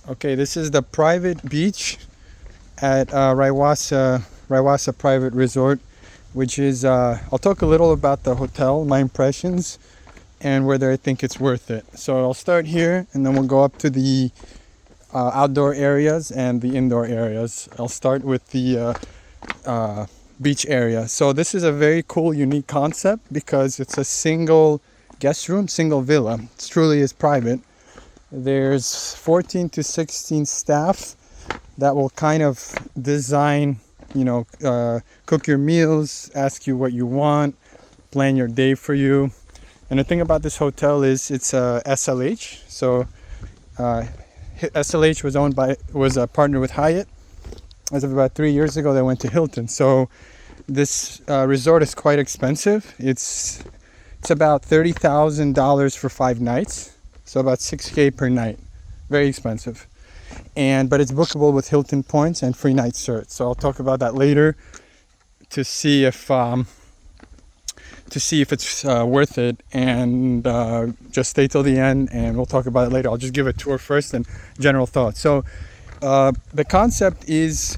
Okay, this is the private beach at Raiwasa Private Resort, which is, I'll talk a little about the hotel, my impressions, and whether I think it's worth it. So I'll start here and then we'll go up to the outdoor areas and the indoor areas. I'll start with the beach area. So this is a very cool, unique concept because it's a single guest room, single villa. It truly is private. There's 14 to 16 staff that will kind of design, cook your meals, ask you what you want, plan your day for you. And the thing about this hotel is it's a SLH. So SLH was a partner with Hyatt. As of about 3 years ago, they went to Hilton. So this resort is quite expensive. It's about $30,000 for 5 nights. So about $6K per night. Very expensive. But it's bookable with Hilton points and free night certs. So I'll talk about that later to see if it's worth it, and just stay till the end and we'll talk about it later. I'll just give a tour first and general thoughts. So the concept is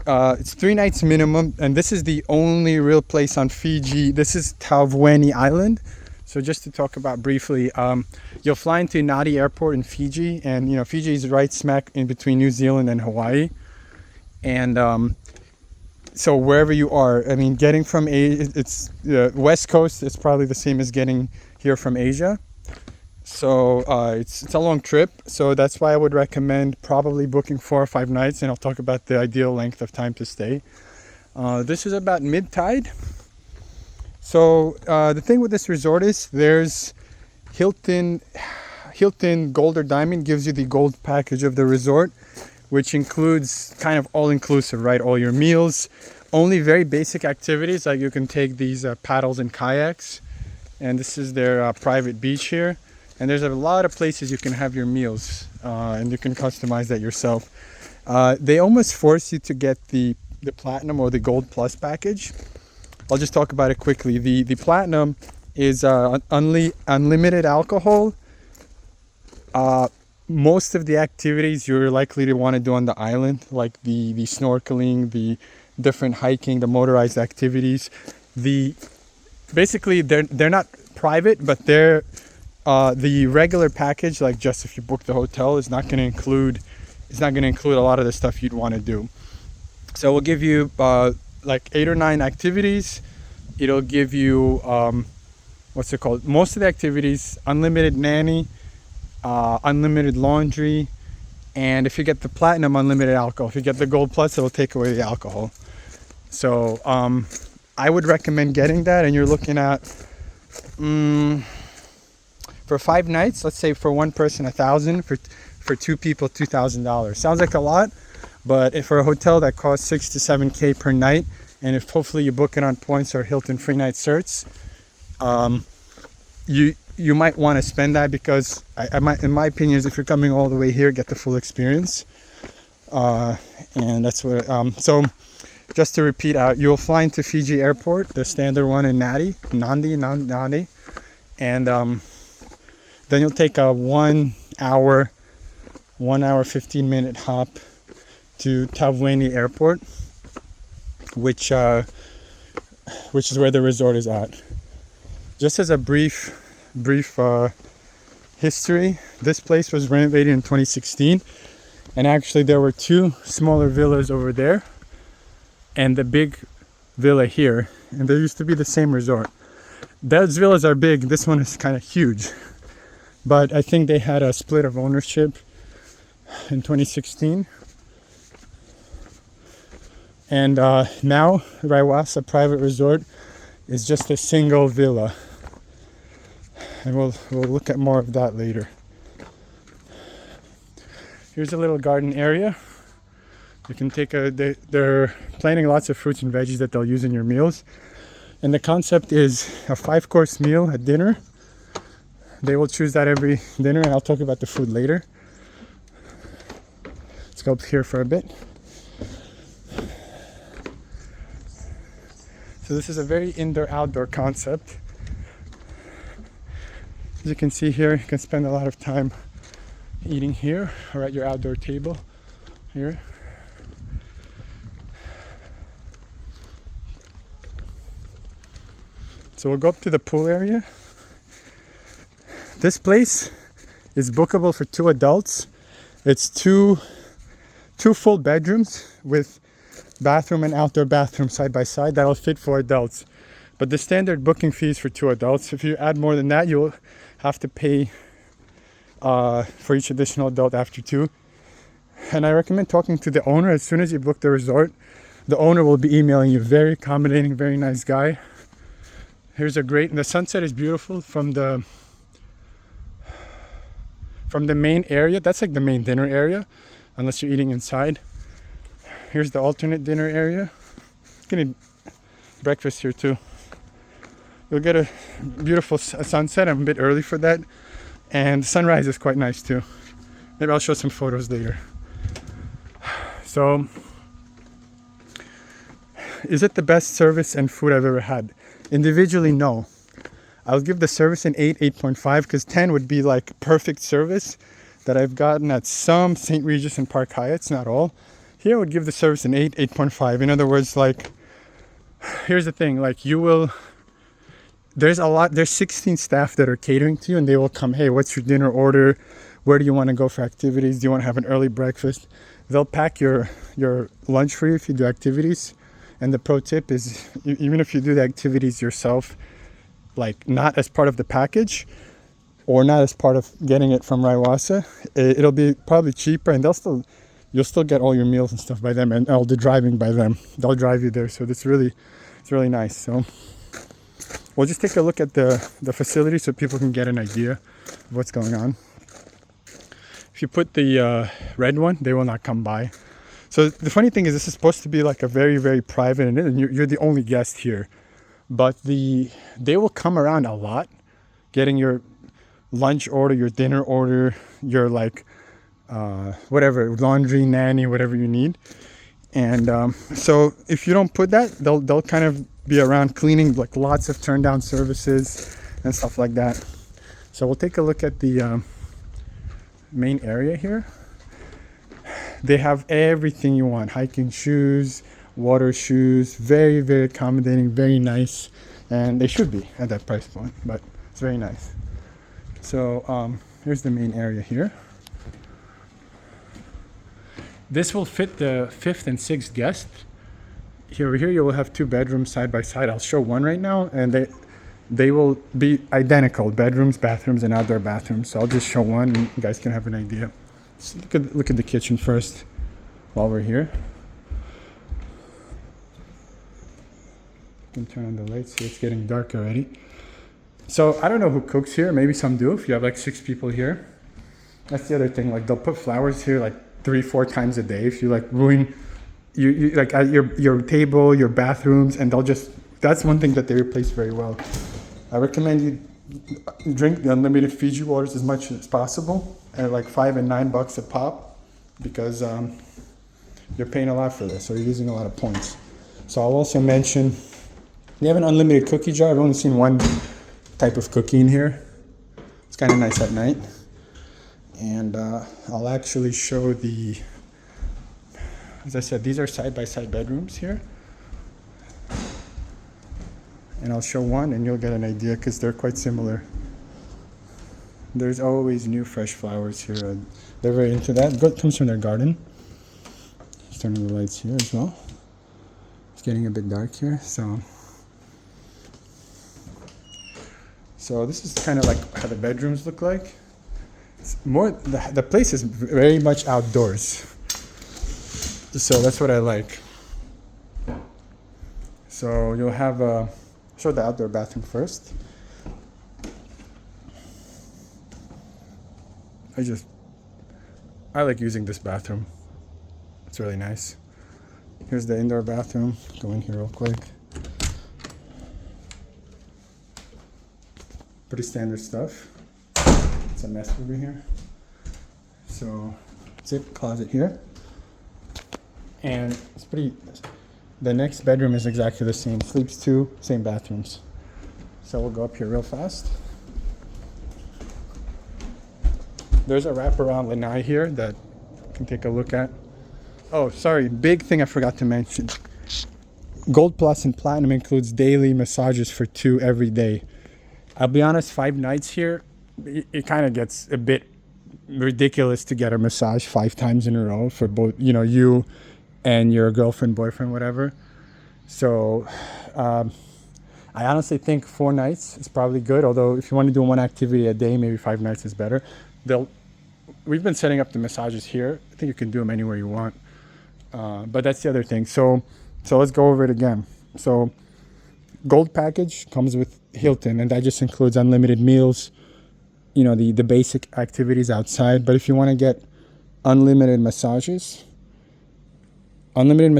it's 3 nights minimum, and this is the only real place on Fiji. This is Taveuni Island. So just to talk about briefly, you'll fly into Nadi Airport in Fiji, and Fiji is right smack in between New Zealand and Hawaii. And so wherever you are, getting from it's West Coast, it's probably the same as getting here from Asia. So it's a long trip. So that's why I would recommend probably booking 4 or 5 nights, and I'll talk about the ideal length of time to stay. This is about mid-tide. So the thing with this resort is there's Hilton Gold or Diamond gives you the gold package of the resort, which includes kind of all-inclusive, right? All your meals, only very basic activities, like you can take these paddles and kayaks, and this is their private beach here. And there's a lot of places you can have your meals, and you can customize that yourself. They almost force you to get the platinum or the gold plus package. I'll just talk about it quickly. The platinum is unlimited alcohol. Most of the activities you're likely to want to do on the island, like the snorkeling, the different hiking, the motorized activities. Basically they're not private, but they're the regular package, like just if you book the hotel, is not going to include a lot of the stuff you'd want to do. So we'll give you like 8 or 9 activities. It'll give you what's it called? Most of the activities, unlimited nanny, unlimited laundry, and if you get the platinum, unlimited alcohol. If you get the gold plus, it'll take away the alcohol. So I would recommend getting that, and you're looking at for 5 nights, let's say for one person $1,000, for 2 people $2,000. Sounds like a lot, but if for a hotel that costs 6 to 7K per night, and if hopefully you book it on points or Hilton free night certs, you might want to spend that, because in my opinion, is if you're coming all the way here, get the full experience. And that's what. So just to repeat out, you'll fly into Fiji Airport, the standard one in Nadi, and then you'll take a 1 hour 15-minute hop to Taveuni Airport, which is where the resort is at. Just as a brief history, this place was renovated in 2016, and actually there were 2 smaller villas over there and the big villa here, and there used to be the same resort. Those villas are big, this one is kind of huge, but I think they had a split of ownership in 2016. And now Raiwasa Private Resort is just a single villa, and we'll look at more of that later. Here's a little garden area. You can take they're planting lots of fruits and veggies that they'll use in your meals, and the concept is a 5-course meal at dinner. They will choose that every dinner, and I'll talk about the food later. Let's go up here for a bit. So this is a very indoor-outdoor concept. As you can see here, you can spend a lot of time eating here or at your outdoor table here. So we'll go up to the pool area. This place is bookable for 2 adults. It's two full bedrooms with bathroom and outdoor bathroom side by side. That'll fit 4 adults. But the standard booking fee is for 2 adults. If you add more than that, you'll have to pay for each additional adult after 2. And I recommend talking to the owner as soon as you book the resort. The owner will be emailing you. Very accommodating, very nice guy. Here's a great, and the sunset is beautiful from the main area. That's like the main dinner area, unless you're eating inside. Here's the alternate dinner area. Getting breakfast here too. You'll get a beautiful sunset. I'm a bit early for that, and sunrise is quite nice too. Maybe I'll show some photos later. So, is it the best service and food I've ever had? Individually, no. I'll give the service an 8, 8.5, because 10 would be like perfect service that I've gotten at some St. Regis and Park Hyatts, not all. Here I would give the service an 8, 8.5. In other words, like, here's the thing, like there's 16 staff that are catering to you, and they will come, hey, what's your dinner order? Where do you want to go for activities? Do you want to have an early breakfast? They'll pack your lunch for you if you do activities. And the pro tip is, even if you do the activities yourself, like not as part of the package or not as part of getting it from Raiwasa, it'll be probably cheaper, and you'll still get all your meals and stuff by them, and all the driving by them. They'll drive you there, so it's really nice. So we'll just take a look at the facility so people can get an idea of what's going on. If you put the red one, they will not come by. So the funny thing is, this is supposed to be like a very, very private, and you're the only guest here. But they will come around a lot, getting your lunch order, your dinner order, your like whatever, laundry, nanny, whatever you need. And so if you don't put that, they'll kind of be around cleaning, like lots of turn down services and stuff like that. So we'll take a look at the main area here. They have everything you want: hiking shoes, water shoes, very, very accommodating, very nice, and they should be at that price point, but it's very nice. So here's the main area here. This will fit the 5th and 6th guest. Over here you will have 2 bedrooms side by side. I'll show one right now, and they will be identical: bedrooms, bathrooms, and outdoor bathrooms. So I'll just show one, and you guys can have an idea. So look at the kitchen first while we're here. You can turn on the lights here. It's getting dark already. So I don't know who cooks here. Maybe some do if you have like 6 people here. That's the other thing. Like, they'll put flowers here like 3-4 times a day. If you like ruin you like at your table, your bathrooms, and that's one thing that they replace very well. I recommend you drink the unlimited Fiji waters as much as possible at like $5 and $9 a pop, because you're paying a lot for this, so you're using a lot of points. So I'll also mention they have an unlimited cookie jar. I've only seen one type of cookie in here. It's kind of nice at night. And I'll actually show as I said, these are side-by-side bedrooms here. And I'll show one, and you'll get an idea, because they're quite similar. There's always new fresh flowers here. They're very into that. It comes from their garden. Just turning the lights here as well. It's getting a bit dark here, so this is kind of like how the bedrooms look like. It's more, the place is very much outdoors, so that's what I like. So you'll have show the outdoor bathroom first. I like using this bathroom. It's really nice. Here's the indoor bathroom. Go in here real quick. Pretty standard stuff. It's a mess over here. So, zip closet here. And it's pretty, the next bedroom is exactly the same. Sleeps 2, same bathrooms. So we'll go up here real fast. There's a wraparound lanai here that you can take a look at. Oh, sorry, big thing I forgot to mention. Gold Plus and Platinum includes daily massages for 2 every day. I'll be honest, 5 nights here, it kind of gets a bit ridiculous to get a massage 5 times in a row for both, you and your girlfriend, boyfriend, whatever. So I honestly think 4 nights is probably good. Although if you want to do one activity a day, maybe 5 nights is better. We've been setting up the massages here. I think you can do them anywhere you want. But that's the other thing. So let's go over it again. So Gold package comes with Hilton, and that just includes unlimited meals, the basic activities outside. But if you want to get unlimited massages, unlimited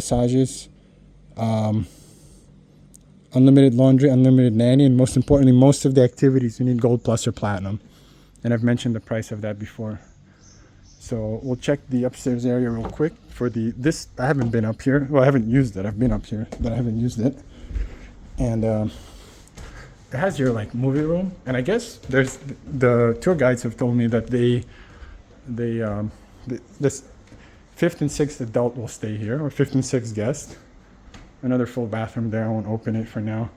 laundry, unlimited nanny, and most importantly, most of the activities you need Gold Plus or Platinum. And I've mentioned the price of that before. So we'll check the upstairs area real quick for this. I haven't been up here. Well, I haven't used it. I've been up here, but I haven't used it. And it has your movie room. And I guess the tour guides have told me that this 5th and 6th adult will stay here, or 5th and 6th guest. Another full bathroom there. I won't open it for now.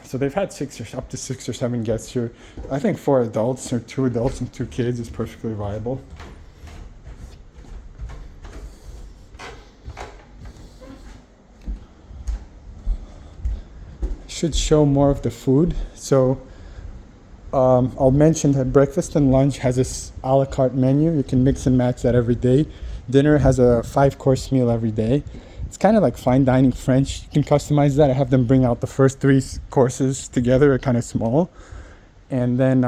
So they've had up to 6 or 7 guests here. I think 4 adults or 2 adults and 2 kids is perfectly viable. Should show more of the food. So I'll mention that breakfast and lunch has this a la carte menu. You can mix and match that every day. Dinner has a 5-course meal every day. It's kind of like fine dining French. You can customize that. I have them bring out the first 3 courses together. They're kind of small. And then,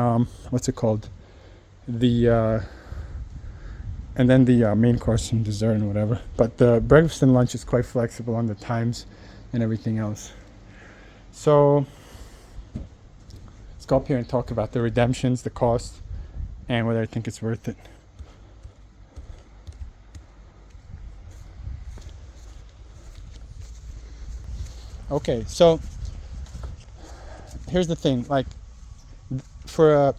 what's it called? And then the main course and dessert and whatever. But the breakfast and lunch is quite flexible on the times and everything else. So let's go up here and talk about the redemptions, the cost, and whether I think it's worth it. Okay, so here's the thing, for a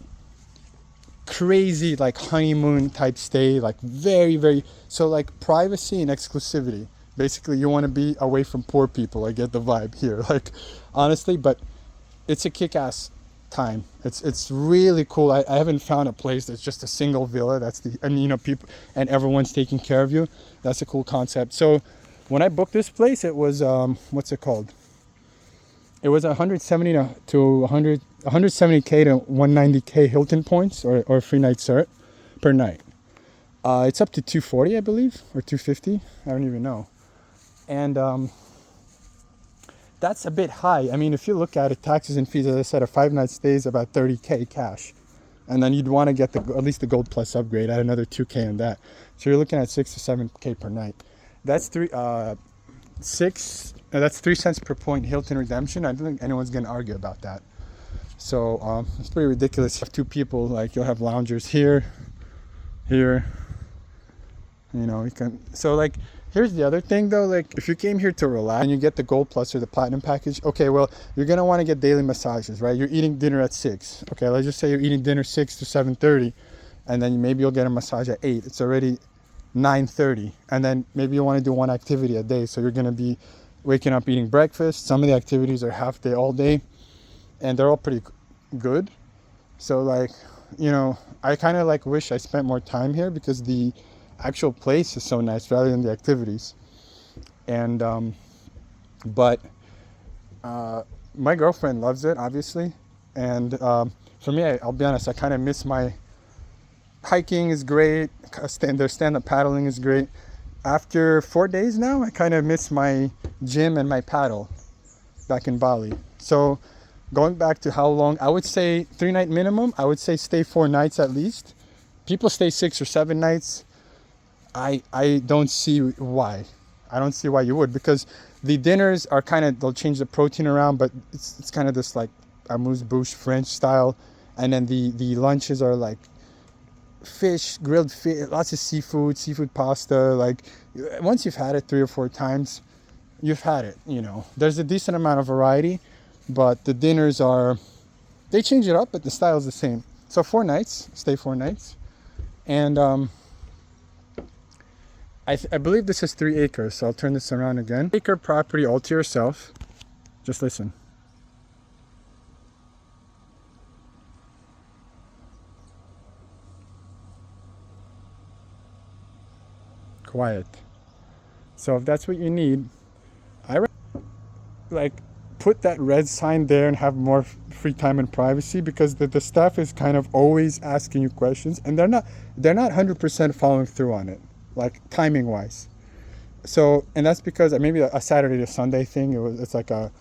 crazy honeymoon type stay, very, so privacy and exclusivity. Basically, you want to be away from poor people. I get the vibe here, honestly, but it's a kick-ass time. It's really cool. I haven't found a place that's just a single villa. People and everyone's taking care of you. That's a cool concept. So when I booked this place, it was what's it called? It was 170k to 190k Hilton points or free night cert per night. It's up to 240, I believe, or 250. I don't even know. And that's a bit high. I mean, if you look at it, taxes and fees, as I said, a 5-night stay is about 30k cash. And then you'd want to get at least the Gold Plus upgrade, add another 2k on that. So you're looking at 6 to 7k per night. That's 3 cents per point Hilton redemption. I don't think anyone's going to argue about that. So it's pretty ridiculous. You have 2 people, you'll have loungers here. You can. So here's the other thing though. If you came here to relax and you get the Gold Plus or the Platinum package, okay, well, you're going to want to get daily massages, right? You're eating dinner at 6. Okay, let's just say you're eating dinner 6 to 7:30, and then maybe you'll get a massage at 8. It's already 9:30, and then maybe you want to do one activity a day. So you're going to be waking up, eating breakfast. Some of the activities are half day, all day, and they're all pretty good. So I kind of wish I spent more time here because the actual place is so nice rather than the activities. And but my girlfriend loves it, obviously, and for me, I'll be honest, I kind of miss my hiking. Is great. Their stand-up paddling is great. After 4 days now, I kind of miss my gym and my paddle back in Bali. So going back to how long, I would say 3-night minimum. I would say stay 4 nights at least. People stay 6 or 7 nights. I don't see why. I don't see why you would, because the dinners are they'll change the protein around, but it's kind of this amuse-bouche French style. And then the lunches are fish, grilled fish, lots of seafood pasta. Once you've had it 3 or 4 times, you've had it. There's a decent amount of variety, but the dinners they change it up, but the style's the same. So 4 nights, stay 4 nights. And I believe this is 3 acres, so I'll turn this around again. Acre property all to yourself. Just listen. Quiet. So if that's what you need, I like put that red sign there and have more free time and privacy, because the staff is kind of always asking you questions, and they're not 100% following through on it, like timing wise. So, and that's because maybe a Saturday to Sunday thing. It's like a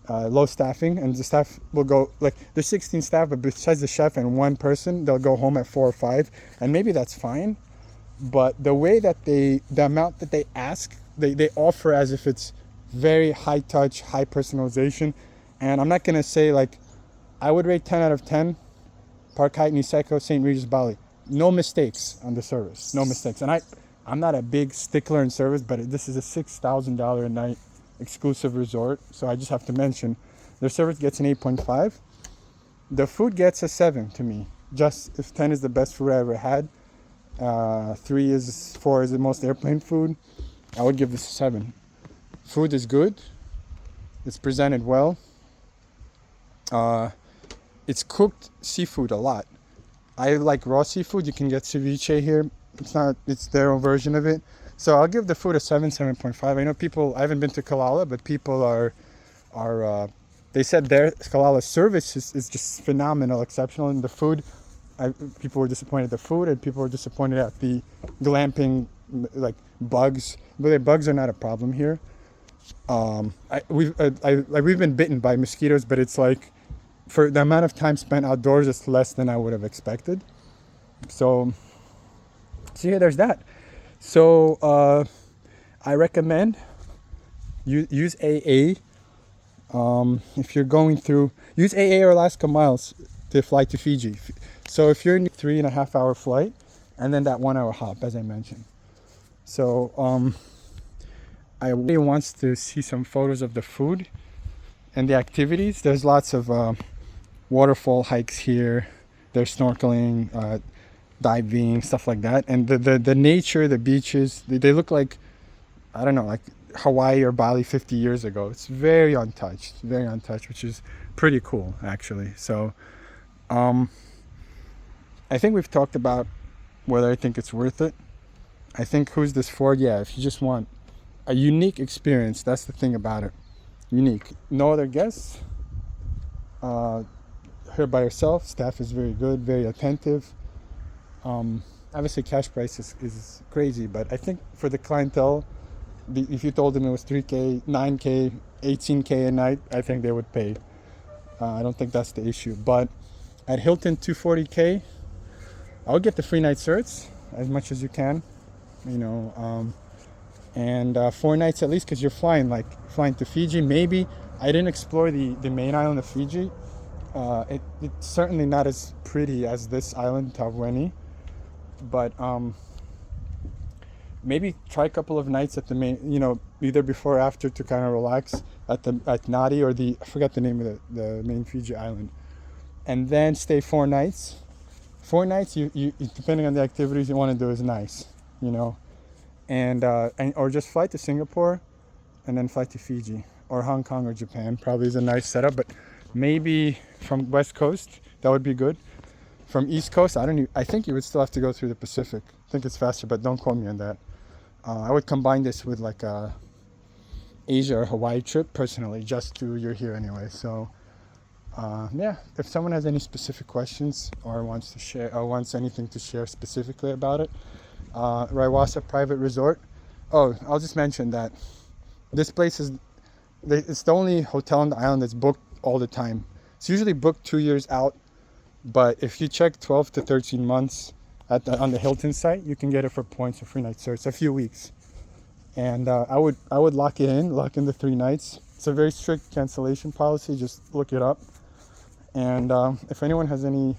low staffing, and the staff will go, like there's 16 staff, but besides the chef and one person, they'll go home at 4 or 5, and maybe that's fine. But the way that the amount that they ask, they offer as if it's very high touch, high personalization. And I'm not gonna say, like, I would rate 10 out of 10 Park Hyatt Niseko St. Regis Bali. No mistakes on the service, no mistakes. And I'm not a big stickler in service, but this is a $6,000 a night exclusive resort, so I just have to mention their service gets an 8.5. The food gets a 7 to me. Just if 10 is the best food I ever had, 4 is the most airplane food, I would give this a 7. Food is good. It's presented well. It's cooked seafood a lot. I like raw seafood. You can get ceviche here. It's their own version of it. So I'll give the food a 7.5. I know people, I haven't been to Kalala, but people are they said their Kalala service is just phenomenal, exceptional. And the food, people were disappointed at the food, and people were disappointed at the glamping, like bugs. But the bugs are not a problem here. We've been bitten by mosquitoes, but it's like, for the amount of time spent outdoors, it's less than I would have expected. So yeah, there's that. So I recommend you use AA. If you're going through, use AA or Alaska Miles to fly to Fiji. So if you're in a 3.5 hour flight, and then that 1 hour hop, as I mentioned. So I really wants to see some photos of the food and the activities. There's lots of waterfall hikes here. There's snorkeling, diving, stuff like that. And the nature, the beaches, they look like, I don't know, like Hawaii or Bali 50 years ago. It's very untouched, which is pretty cool, actually. So I think we've talked about whether I think it's worth it. I think who's this for? Yeah, if you just want a unique experience, that's the thing about it. Unique. No other guests. Here by yourself. Staff is very good, very attentive. Obviously cash price is crazy, but I think for the clientele, if you told them it was 3K, 9K, 18K a night, I think they would pay. I don't think that's the issue. But at Hilton 240K, I would get the free night certs as much as you can, and 4 nights at least, because you're flying to Fiji. Maybe I didn't explore the main island of Fiji. It's certainly not as pretty as this island, Taveuni, but maybe try a couple of nights at the main, either before or after, to kind of relax at Nadi, or I forgot the name of the main Fiji island, and then stay 4 nights. 4 nights, you depending on the activities you want to do, is nice, and or just fly to Singapore and then fly to Fiji or Hong Kong or Japan. Probably is a nice setup, but maybe from West Coast, that would be good. From East Coast, I think you would still have to go through the Pacific. I think it's faster, but don't quote me on that. I would combine this with like a Asia or Hawaii trip personally, just to, you're here anyway. So yeah, if someone has any specific questions or wants to share, or wants anything to share specifically about it, Raiwasa Private Resort. Oh, I'll just mention that this place it's the only hotel on the island that's booked all the time. It's usually booked 2 years out, but if you check 12 to 13 months on the Hilton site, you can get it for points or free night certs, a few weeks. And I would lock in the 3 nights. It's a very strict cancellation policy. Just look it up. And if anyone has any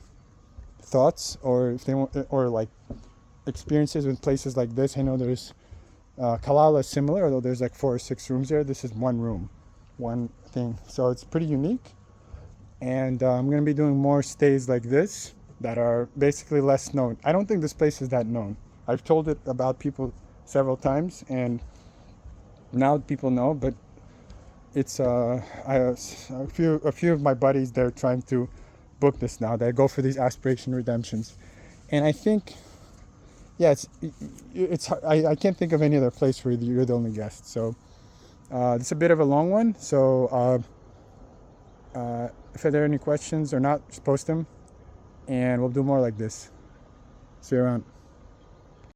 thoughts, or if they want, or like experiences with places like this, I know there's Kalala is similar, although there's like 4 or 6 rooms there. This is 1 room, 1 thing. So it's pretty unique. And I'm going to be doing more stays like this. that are basically less known. I don't think this place is that known. I've told it about people several times, and now people know. But it's a few of my buddies, they're trying to book this now. They go for these aspiration redemptions, and I think, yeah, I can't think of any other place where you're the only guest. So it's a bit of a long one. So if there are any questions or not, just post them, and we'll do more like this. See you around.